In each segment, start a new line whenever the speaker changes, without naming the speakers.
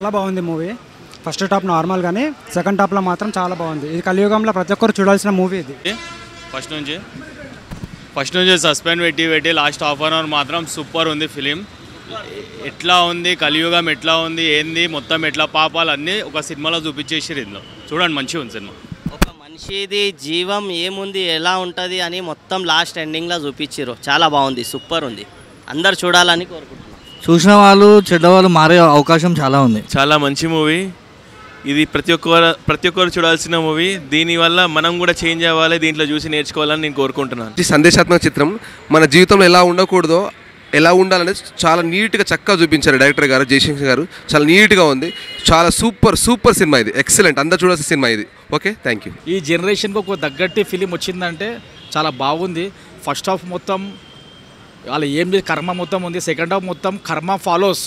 చాలా బాగుంది movie. First half normal కానీ సెకండ్ హాఫ్లో మాత్రం చాలా బాగుంది. ఇది కలియుగంలో ప్రతి ఒక్కరు చూడాల్సిన మూవీ ఇది.
ఫస్ట్ నుంచి సస్పెండ్ పెట్టి లాస్ట్ హాఫ్ అన్ అవర్ మాత్రం సూపర్ ఉంది ఫిలిం. ఎట్లా ఉంది కలియుగం, ఎట్లా ఉంది, ఏంది మొత్తం ఎట్లా పాపాలు అన్నీ ఒక సినిమాలో చూపించేసారు. ఇందులో చూడండి, మంచిగా ఉంది సినిమా.
ఒక మనిషిది జీవం ఏముంది, ఎలా ఉంటుంది అని మొత్తం లాస్ట్ ఎండింగ్లో చూపించారు. చాలా బాగుంది, సూపర్ ఉంది. అందరు చూడాలని కోరుకుంటున్నాను.
చూసిన వాళ్ళు చెడ్డవాళ్ళు మారే అవకాశం చాలా ఉంది.
చాలా మంచి మూవీ ఇది. ప్రతి ఒక్కరు చూడాల్సిన మూవీ. దీనివల్ల మనం కూడా చేంజ్ అవ్వాలి, దీంట్లో చూసి నేర్చుకోవాలని నేను కోరుకుంటున్నాను.
ఇది సందేశాత్మక చిత్రం. మన జీవితంలో ఎలా ఉండకూడదో, ఎలా ఉండాలనేది చాలా నీట్గా చక్కగా చూపించారు డైరెక్టర్ గారు, జయశంకర్ గారు. చాలా నీట్గా ఉంది. చాలా సూపర్ సినిమా ఇది. ఎక్సలెంట్, అందరూ చూడాల్సిన సినిమా ఇది. Okay, thank you.
ఈ జనరేషన్కి ఒక తగ్గట్టి ఫిలిం వచ్చిందంటే చాలా బాగుంది. ఫస్ట్ హాఫ్ మొత్తం వాళ్ళు ఏం కర్మ మొత్తం ఉంది. సెకండ్ హాఫ్ మొత్తం కర్మ ఫాలోస్.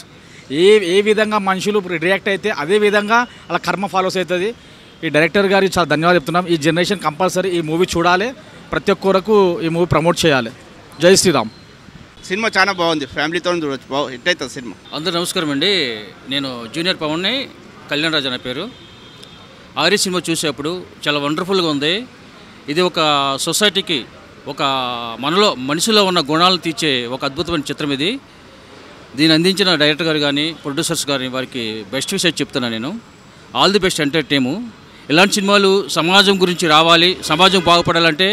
ఏ విధంగా మనుషులు రియాక్ట్ అయితే అదే విధంగా అలా కర్మ ఫాలోస్ అవుతుంది. ఈ డైరెక్టర్ గారికి చాలా ధన్యవాదాలు చెప్తున్నాం. ఈ జనరేషన్ కంపల్సరీ ఈ మూవీ చూడాలి, ప్రతి ఒక్కరకు ఈ మూవీ ప్రమోట్ చేయాలి. జై శ్రీరామ్.
సినిమా చాలా బాగుంది, ఫ్యామిలీతో చూడవచ్చు. హిట్ అవుతుంది సినిమా.
అందరూ నమస్కారం అండి. నేను జూనియర్ పవన్ని, కళ్యాణ్ రాజు అనే పేరు. ఆరి సినిమా చూసేప్పుడు చాలా వండర్ఫుల్గా ఉంది. ఇది ఒక సొసైటీకి, ఒక మనిషిలో ఉన్న గుణాలను తీర్చే ఒక అద్భుతమైన చిత్రం ఇది. దీన్ని అందించిన డైరెక్టర్ గారు కానీ, ప్రొడ్యూసర్స్ కానీ వారికి బెస్ట్ విషయం చెప్తున్నాను నేను. All the best enter team. ఇలాంటి సినిమాలు సమాజం గురించి రావాలి, సమాజం బాగుపడాలంటే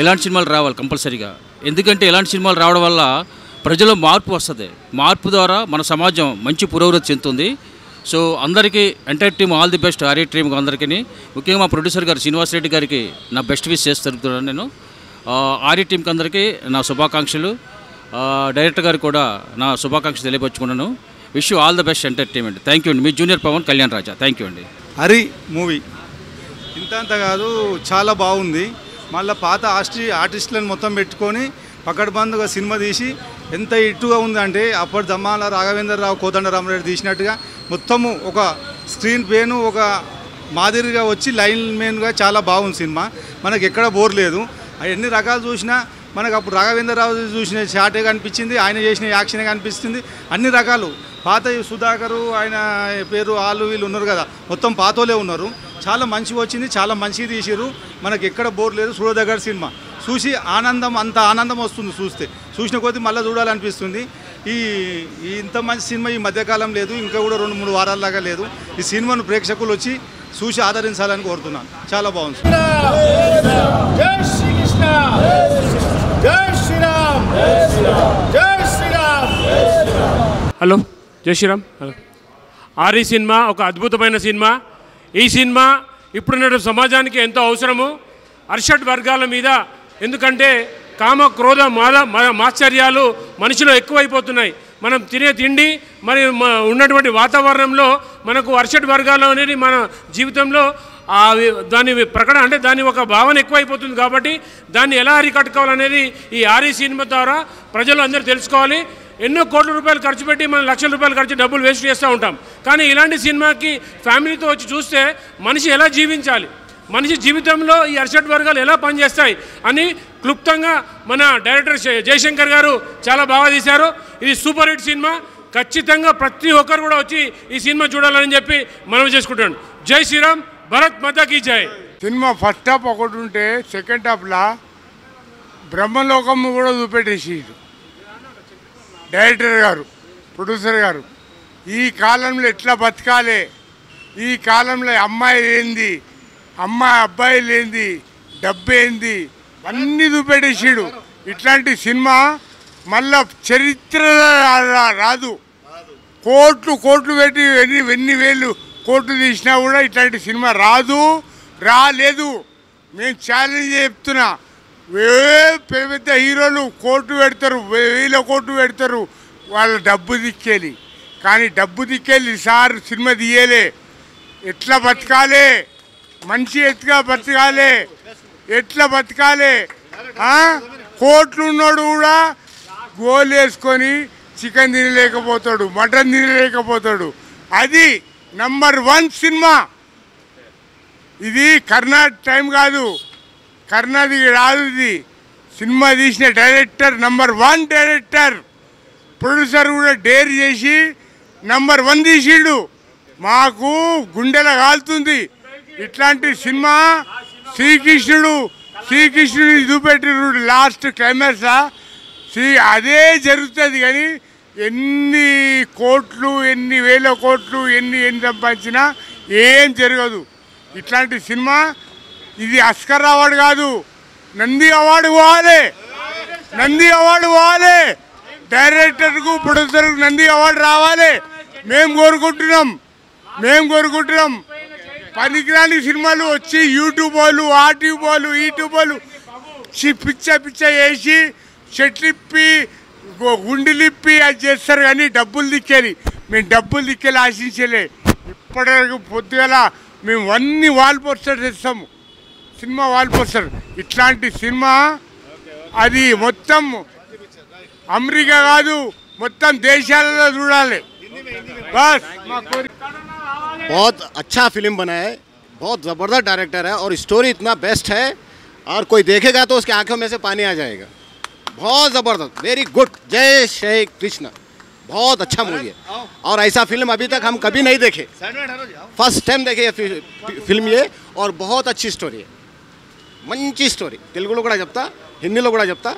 ఇలాంటి సినిమాలు రావాలి కంపల్సరీగా. ఎందుకంటే ఇలాంటి సినిమాలు రావడం వల్ల ప్రజల్లో మార్పు వస్తుంది. మార్పు ద్వారా మన సమాజం మంచి పురోగతి చెందుతుంది. సో అందరికీ entire team all the best. R A టీమ్కి అందరికీ, ముఖ్యంగా మా ప్రొడ్యూసర్ గారు శ్రీనివాస్ రెడ్డి గారికి నా బెస్ట్ విష్ చేస్తున్నాను నేను. ఆర్ఏ టీంకి అందరికీ నా శుభాకాంక్షలు. డైరెక్టర్ గారికి కూడా నా శుభాకాంక్షలు తెలియపరుచుకున్నాను. Wish you all the best entertainment. Thank you అండి. మీ junior Pawan, Kalyan Raja. Thank you అండి.
హరి మూవీ ఇంత కాదు, చాలా బాగుంది. మళ్ళీ పాత ఆర్టిస్టులను మొత్తం పెట్టుకొని పకడ్బందుగా సినిమా తీసి ఎంత ఇట్టుగా ఉందంటే అప్పటి దమ్మాల రాఘవేంద్రరావు, కోదండరామరెడ్డి తీసినట్టుగా మొత్తము ఒక స్క్రీన్ పేను ఒక మాదిరిగా వచ్చి లైన్ మెయిన్గా చాలా బాగుంది సినిమా. మనకి ఎక్కడ బోర్ లేదు. ఎన్ని రకాలు చూసినా మనకు అప్పుడు రాఘవేంద్రరావు చూసిన షాటే కనిపించింది, ఆయన చేసిన యాక్షనే కనిపిస్తుంది. అన్ని రకాలు పాత సుధాకరు, ఆయన పేరు వాళ్ళు వీళ్ళు ఉన్నారు కదా, మొత్తం పాతోలే ఉన్నారు. చాలా మంచిగా వచ్చింది, చాలా మంచిగా తీసిరు. మనకి ఎక్కడ బోర్ లేదు. చూడదగ్గర సినిమా. చూసి అంత ఆనందం వస్తుంది. చూసిన కొద్దీ మళ్ళీ చూడాలనిపిస్తుంది. ఇంత మంచి సినిమా ఈ మధ్యకాలం లేదు, ఇంకా కూడా 2-3 వారాల్లాగా లేదు. ఈ సినిమాను ప్రేక్షకులు వచ్చి చూసి ఆదరించాలని కోరుతున్నాను. చాలా బాగుంది.
హలో, జై శ్రీరామ్. హలో. ఆరి సినిమా ఒక అద్భుతమైన సినిమా. ఈ సినిమా ఇప్పుడున్న సమాజానికి ఎంతో అవసరము. అర్షడ్ వర్గాల మీద, ఎందుకంటే కామ క్రోధ మాశ్చర్యాలు మనిషిలో ఎక్కువైపోతున్నాయి. మనం తినే తిండి మరి ఉన్నటువంటి వాతావరణంలో మనకు అర్షడ్ వర్గాలు అనేది మన జీవితంలో దాని ప్రకటన అంటే దాని ఒక భావన ఎక్కువైపోతుంది. కాబట్టి దాన్ని ఎలా అరికట్టుకోవాలనేది ఈ ఆరి సినిమా ద్వారా ప్రజలు అందరూ తెలుసుకోవాలి. ఎన్నో కోట్ల రూపాయలు ఖర్చు పెట్టి మనం లక్షల రూపాయలు ఖర్చు డబ్బులు వేస్ట్ చేస్తూ ఉంటాం. కానీ ఇలాంటి సినిమాకి ఫ్యామిలీతో వచ్చి చూస్తే మనిషి ఎలా జీవించాలి, మనిషి జీవితంలో ఈ అర్షడ్ వర్గాలు ఎలా పనిచేస్తాయి అని క్లుప్తంగా మన డైరెక్టర్ జయశంకర్ గారు చాలా బాగా తీశారు. ఇది సూపర్ హిట్ సినిమా. ఖచ్చితంగా ప్రతి ఒక్కరు కూడా వచ్చి ఈ సినిమా చూడాలని చెప్పి మనం చేసుకుంటాను. జై శ్రీరామ్, భరత్ మాతా కీ జై.
సినిమా ఫస్ట్ హాఫ్ ఒకటి ఉంటే సెకండ్ హాఫ్లో బ్రహ్మలోకం కూడా చూపెట్టేసి డైరెక్టర్ గారు, ప్రొడ్యూసర్ గారు ఈ కాలంలో ఎట్లా బతకాలి, ఈ కాలంలో అమ్మాయి ఏంది, అబ్బాయి లేంది, డబ్బు ఏంది, అన్నీ చూపెట్టేసాడు. ఇట్లాంటి సినిమా మళ్ళా చరిత్ర రాదు. కోట్లు పెట్టి ఎన్ని వేలు కోట్లు తీసినా కూడా ఇట్లాంటి సినిమా రాలేదు. మేము ఛాలెంజ్ చెప్తున్నా. పెద్ద హీరోలు కోట్లు పెడతారు, 1000 కోట్లు పెడతారు, వాళ్ళ డబ్బు దిక్కేలి. కానీ డబ్బు దిక్కేలి సార్ సినిమా తీయలే. ఎట్లా బతకాలి, మంచి ఎట్లా బతకాలి. కోట్లు ఉన్నాడు కూడా గోల్ వేసుకొని చికెన్ తినలేకపోతాడు, మటన్ తినలేకపోతాడు. అది నంబర్ 1 సినిమా. ఇది కర్ణాటక టైం కాదు, కర్ణాటక రాదు. ఇది సినిమా తీసిన డైరెక్టర్ నంబర్ 1 డైరెక్టర్. ప్రొడ్యూసర్ కూడా డేర్ చేసి నంబర్ 1 తీసిండు. మాకు గుండెల కాలుతుంది. ఇట్లాంటి సినిమా శ్రీకృష్ణుని చూపెట్టిన లాస్ట్ క్లైమాక్స్లా అదే జరుగుతుంది. కానీ ఎన్ని కోట్లు, ఎన్ని వేల కోట్లు, ఎన్ని సంపాదించినా ఏం జరగదు. ఇట్లాంటి సినిమా ఇది ఆస్కార్ అవార్డు కాదు, నంది అవార్డు పోవాలి. నంది అవార్డు పోవాలి. డైరెక్టర్కు, ప్రొడ్యూసర్కు నంది అవార్డు రావాలి. మేము కోరుకుంటున్నాం. పనికిరాని సినిమాలు వచ్చి యూట్యూబ్ వాళ్ళు, ఆర్ట్యూబ్ వాళ్ళు, యూట్యూబ్ వాళ్ళు పిచ్చ వేసి చెట్లిప్పి గుండెలిప్పి అది చేస్తారు. కానీ డబ్బులు దిక్కేది మేము ఆశించలే. ఇప్పటివరకు పొద్దుగల మేము అన్ని వాల్ పోస్టర్ తెస్తాము, సినిమా వాల్ పోస్టర్. ఇట్లాంటి సినిమా అది మొత్తం అమెరికా కాదు, మొత్తం దేశాలలో చూడాలి. బస్ మా కోరిక.
बहुत अच्छा फिल्म बना है, बहुत ज़बरदस्त डायरेक्टर है और स्टोरी इतना बेस्ट है और कोई देखेगा तो उसकी आंखों में से पानी आ जाएगा. बहुत ज़बरदस्त, वेरी गुड. जय श्री कृष्ण. बहुत अच्छा मूवी है और ऐसा फिल्म अभी तक हम कभी नहीं देखे. फर्स्ट टाइम देखे ये फिल्म ये और बहुत अच्छी स्टोरी है. मंची स्टोरी तेलुगुलो కూడా చెప్తా, హిందీలో కూడా చెప్తా.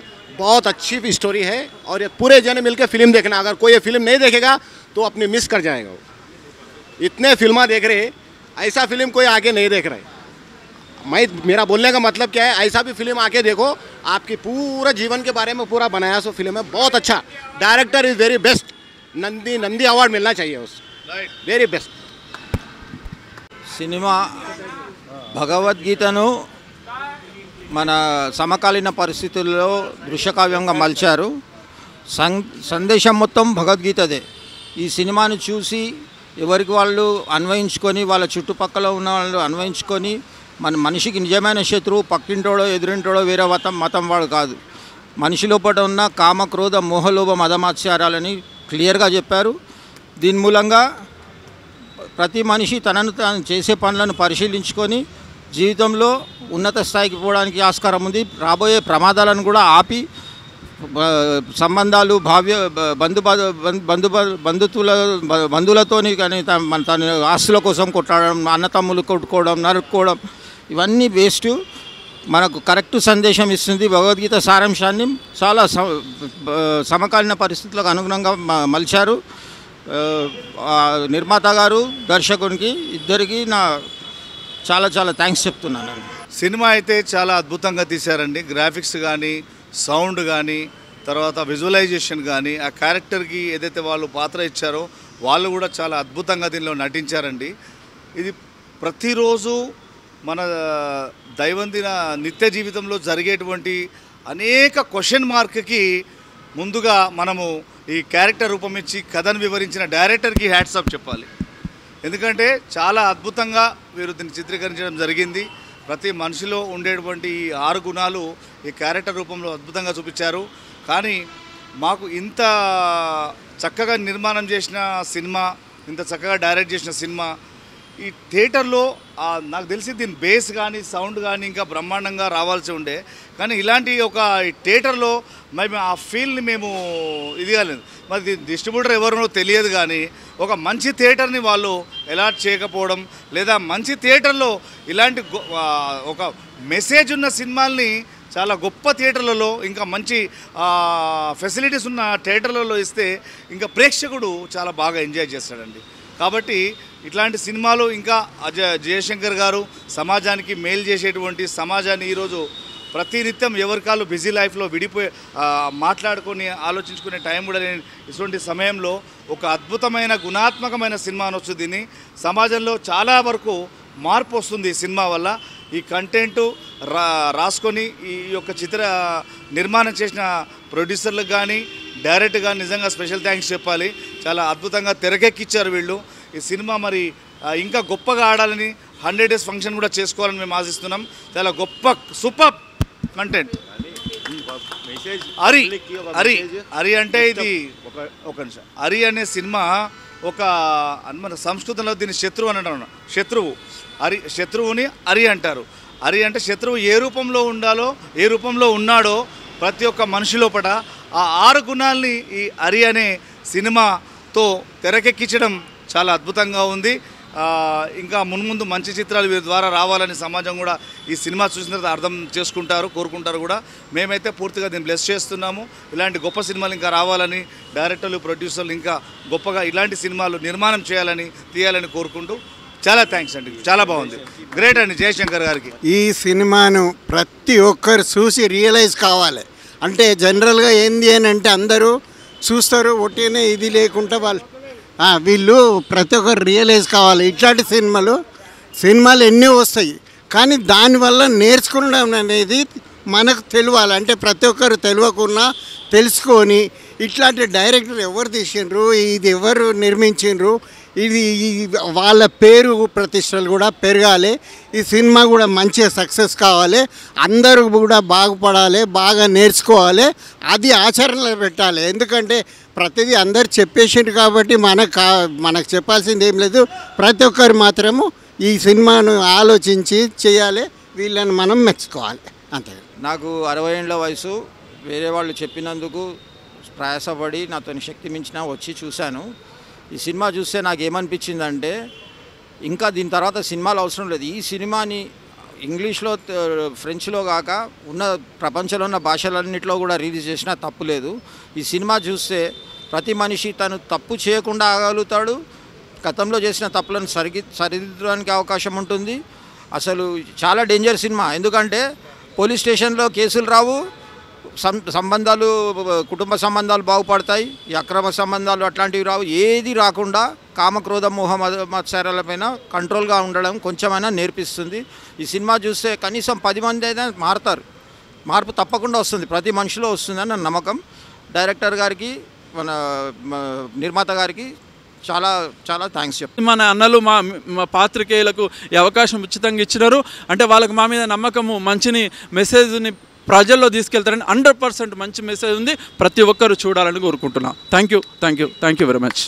बहुत अच्छी स्टोरी है और ये पूरे जने मिलकर फिल्म देखना. अगर कोई ये फिल्म नहीं देखेगा तो अपनी मिस कर जाएगा. वो इतने फिल्म देख रहे, ऐसा फिल्म कोई आगे नहीं देख रहे. मेरा बोलने का मतलब क्या है, ऐसा भी फिल्म आके देखो. आपके पूरा जीवन के बारे में पूरा बनाया सो फिल्म है. बहुत अच्छा. Director is very best. Nandi award मिलना चाहिए उस. Very best.
సినిమా భగవద్గీతను మన సమకాలీన పరిస్థితుల్లో దృశ్యకావ్యంగా మలిచారు. సందేశం మొత్తం భగవద్గీతదే. ఈ సినిమాను చూసి ఎవరికి వాళ్ళు అన్వయించుకొని, వాళ్ళ చుట్టుపక్కల ఉన్న వాళ్ళు అన్వయించుకొని, మనిషికి నిజమైన శత్రువు పక్కింటోడో ఎదురింటోడో వేరే మతం వాడు కాదు. మనిషి లోపల ఉన్న కామ, క్రోధ, మోహలోభ, మదమాత్సర్యాలని క్లియర్గా చెప్పారు. దీని మూలంగా ప్రతి మనిషి తనను తాను చేసే పనులను పరిశీలించుకొని జీవితంలో ఉన్నత స్థాయికి పోవడానికి ఆస్కారం ఉంది. రాబోయే ప్రమాదాలను కూడా ఆపి సంబంధాలు, బంధువులతోని కానీ తన ఆస్తుల కోసం కొట్లాడడం, అన్నతమ్ములు కొట్టుకోవడం, నరుక్కోవడం ఇవన్నీ వేస్ట్. మనకు కరెక్ట్ సందేశం ఇస్తుంది. భగవద్గీత సారాంశాన్ని చాలా సమకాలీన పరిస్థితులకు అనుగుణంగా మలిచారు. నిర్మాత గారు, దర్శకునికి ఇద్దరికి నా చాలా థ్యాంక్స్ చెప్తున్నాను.
సినిమా అయితే చాలా అద్భుతంగా తీశారండి. గ్రాఫిక్స్ కానీ, సౌండ్ కానీ, తర్వాత విజువలైజేషన్ కానీ, ఆ క్యారెక్టర్కి ఏదైతే వాళ్ళు పాత్ర ఇచ్చారో వాళ్ళు కూడా చాలా అద్భుతంగా దీనిలో నటించారండి. ఇది ప్రతిరోజు మన దైనందిన నిత్య జీవితంలో జరిగేటువంటి అనేక క్వశ్చన్ మార్క్కి ముందుగా మనము ఈ క్యారెక్టర్ రూపం ఇచ్చి కథను వివరించిన డైరెక్టర్కి హ్యాట్స్ ఆఫ్ చెప్పాలి. ఎందుకంటే చాలా అద్భుతంగా వీరు దీన్ని చిత్రీకరించడం జరిగింది. ప్రతి మనిషిలో ఉండేటువంటి ఈ 6 గుణాలు ఈ క్యారెక్టర్ రూపంలో అద్భుతంగా చూపించారు. కానీ మాకు ఇంత చక్కగా నిర్మాణం చేసిన సినిమా, ఇంత చక్కగా డైరెక్ట్ చేసిన సినిమా ఈ థియేటర్లో నాకు తెలిసి దీని బేస్ కానీ, సౌండ్ కానీ ఇంకా బ్రహ్మాండంగా రావాల్సి ఉండే. కానీ ఇలాంటి ఒక థియేటర్లో మేము ఆ ఫీల్ని మేము ఇది కాలేదు. మరి డిస్ట్రిబ్యూటర్ ఎవరినో తెలియదు. కానీ ఒక మంచి థియేటర్ని వాళ్ళు అలాట్ చేయకపోవడం, లేదా మంచి థియేటర్లో ఇలాంటి ఒక మెసేజ్ ఉన్న సినిమాల్ని చాలా గొప్ప థియేటర్లలో, ఇంకా మంచి ఫెసిలిటీస్ ఉన్న థియేటర్లలో ఇస్తే ఇంకా ప్రేక్షకుడు చాలా బాగా ఎంజాయ్ చేస్తాడండి. కాబట్టి ఇట్లాంటి సినిమాలు ఇంకా జయశంకర్ గారు సమాజానికి మేలు చేసేటువంటి, సమాజాన్ని ఈరోజు ప్రతినిత్యం ఎవరికాళ్ళు బిజీ లైఫ్లో విడిపోయి మాట్లాడుకొని ఆలోచించుకునే టైం కూడా లేని ఇటువంటి సమయంలో ఒక అద్భుతమైన గుణాత్మకమైన సినిమా అనొచ్చు. దీన్ని సమాజంలో చాలా వరకు మార్పు వస్తుంది ఈ సినిమా వల్ల. ఈ కంటెంటు రాసుకొని ఈ యొక్క చిత్ర నిర్మాణం చేసిన ప్రొడ్యూసర్లకు కానీ, డైరెక్టర్ కానీ నిజంగా స్పెషల్ థ్యాంక్స్ చెప్పాలి. చాలా అద్భుతంగా తెరకెక్కించారు వీళ్ళు. ఈ సినిమా మరి ఇంకా గొప్పగా ఆడాలని, 100 days ఫంక్షన్ కూడా చేసుకోవాలని మేము ఆశిస్తున్నాం. చాలా గొప్ప సూపర్ కంటెంట్. హరి అంటే ఇది ఒక నిమిషం. హరి అనే సినిమా ఒక మన సంస్కృతంలో దీన్ని శత్రువు అనడం. శత్రువుని హరి అంటారు. హరి అంటే శత్రువు ఏ రూపంలో ఉండాలో, ఏ రూపంలో ఉన్నాడో ప్రతి ఒక్క మనిషి లోపల ఆ 6 గుణాలని ఈ హరి అనే సినిమాతో తెరకెక్కించడం చాలా అద్భుతంగా ఉంది. ఇంకా మున్ముందు మంచి చిత్రాలు వీరి ద్వారా రావాలని సమాజం కూడా ఈ సినిమా చూసిన తర్వాత అర్థం చేసుకుంటారు, కోరుకుంటారు కూడా. మేమైతే పూర్తిగా దీన్ని బ్లెస్ చేస్తున్నాము. ఇలాంటి గొప్ప సినిమాలు ఇంకా రావాలని, డైరెక్టర్లు, ప్రొడ్యూసర్లు ఇంకా గొప్పగా ఇలాంటి సినిమాలు నిర్మాణం చేయాలని, తీయాలని కోరుకుంటూ చాలా థ్యాంక్స్ అండి. చాలా బాగుంది, గ్రేట్ అండి జయశంకర్ గారికి.
ఈ సినిమాను ప్రతి ఒక్కరు చూసి రియలైజ్ కావాలి. అంటే జనరల్గా ఏంది అని అంటే అందరూ చూస్తారు, ఒట్టినే ఇది లేకుండా వీళ్ళు ప్రతి ఒక్కరు రియలైజ్ కావాలి. ఇట్లాంటి సినిమాలు ఎన్నో వస్తాయి, కానీ దానివల్ల నేర్చుకోవడం అనేది మనకు తెలియాలి. అంటే ప్రతి ఒక్కరు తెలియకున్నా తెలుసుకొని ఇట్లాంటి డైరెక్టర్ ఎవరు తీసిండ్రు, ఇది ఎవరు నిర్మించిండ్రు, ఇది వాళ్ళ పేరు ప్రతిష్టలు కూడా పెరగాలి. ఈ సినిమా కూడా మంచిగా సక్సెస్ కావాలి, అందరూ కూడా బాగుపడాలి, బాగా నేర్చుకోవాలి, అది ఆచరణలో పెట్టాలి. ఎందుకంటే ప్రతిదీ అందరు చెప్పేసిండ్రు కాబట్టి మనకు చెప్పాల్సింది ఏం లేదు. ప్రతి ఒక్కరు మాత్రము ఈ సినిమాను ఆలోచించి చేయాలి, వీళ్ళని మనం మెచ్చుకోవాలి అంతే.
నాకు 60 ఏళ్ళ వయసు. వేరే వాళ్ళు చెప్పినందుకు ప్రయాసపడి నాతో శక్తి మించిన వచ్చి చూశాను. ఈ సినిమా చూస్తే నాకు ఏమనిపించిందంటే ఇంకా దీని తర్వాత సినిమాలు అవసరం లేదు. ఈ సినిమాని ఇంగ్లీష్లో, ఫ్రెంచ్లో కాక ఉన్న ప్రపంచంలో ఉన్న భాషలన్నింటిలో కూడా రిలీజ్ చేసినా తప్పు లేదు. ఈ సినిమా చూస్తే ప్రతి మనిషి తను తప్పు చేయకుండా ఆగలుగుతాడు, గతంలో చేసిన తప్పులను సరిదిద్దడానికి అవకాశం ఉంటుంది. అసలు చాలా డేంజర్ సినిమా. ఎందుకంటే పోలీస్ స్టేషన్లో కేసులు రావు, సంబంధాలు, కుటుంబ సంబంధాలు బాగుపడతాయి, ఈ అక్రమ సంబంధాలు అట్లాంటివి రావు. ఏది రాకుండా కామక్రోధ మోహ మత్సరాలపైన కంట్రోల్గా ఉండడం కొంచెమైనా నేర్పిస్తుంది. ఈ సినిమా చూస్తే కనీసం 10 మంది అయినా మారుతారు. మార్పు తప్పకుండా వస్తుంది, ప్రతి మనిషిలో వస్తుందని నా నమ్మకం. డైరెక్టర్ గారికి, మన నిర్మాత గారికి చాలా చాలా థ్యాంక్స్ చెప్తాను.
మన అన్నలు మా పాత్రికేయులకు ఈ అవకాశం ఉచితంగా ఇచ్చినారు. అంటే వాళ్ళకి మా మీద నమ్మకము, మంచిని మెసేజ్ని ప్రజల్లో తీసుకెళ్తారని 100% మంచి మెసేజ్ ఉంది. ప్రతి ఒక్కరు చూడాలని కోరుకుంటున్నాను. Thank you very much.